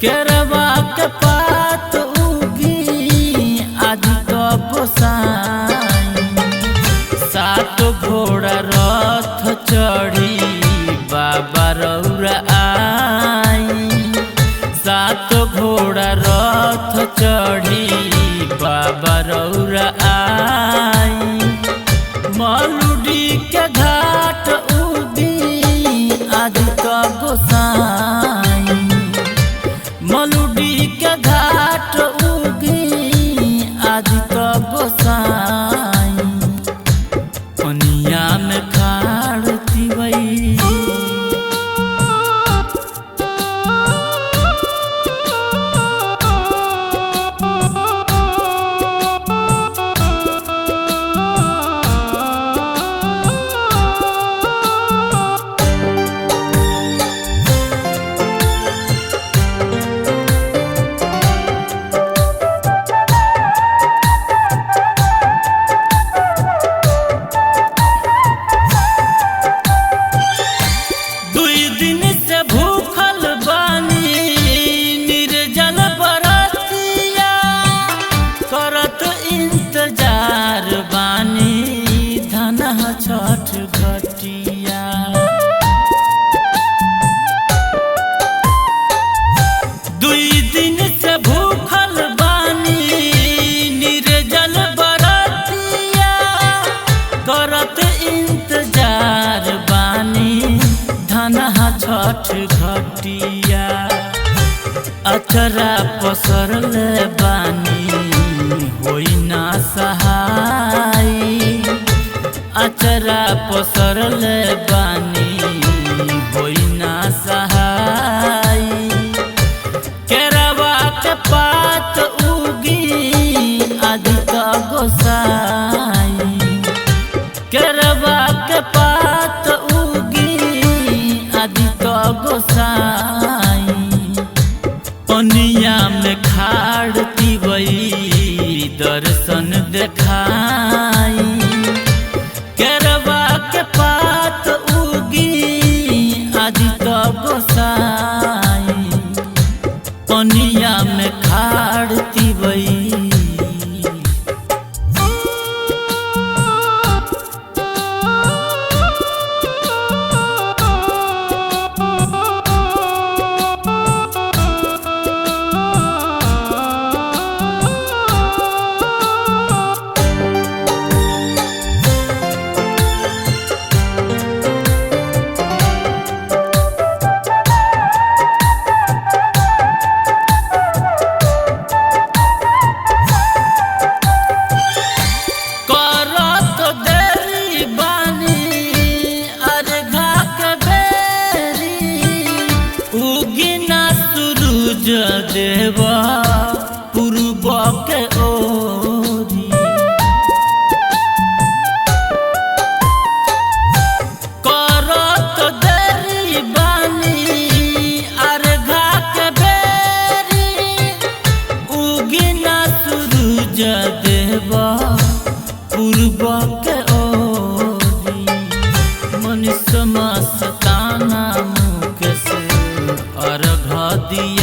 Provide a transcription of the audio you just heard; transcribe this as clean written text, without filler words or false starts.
केरवा के पात उगी आज तो गोसाई, सात घोड़ा रथ चढ़ी बाबा रौरा आई, सात घोड़ा रथ चढ़ी बाबा रौरा आई। मलुडी के घाट उगी आज तो गोसाई, मलुडी के घाट उगी आज तो गोसाई। पनिया में खाड़ तिवई इंतजार बानी धना छठ घटिया। दुई दिन से भूखल बानी निर्जल बरतिया, करत इंतजार बानी धना छठ घटिया। अचरा पसरल बानी होई ना सहाय, अचरा पसरल बानी होई ना सहाय। केरवा के पात उगी आज तो गोसाई, केरवा के पात उगी आज तो गोसाई। पनिया में खाड़ तिवई दर्शन देखाई, केरवा के पात उगी आज तो गोसाई। पनिया में खाड़ तिवई देवा पूर्व के ओरी। करत देरी बानी अर्घा के बेरी, उगिना सूरज देवा पूर्व के ओरी। मनुष्य मस्ताना मुख से अर्घ दिया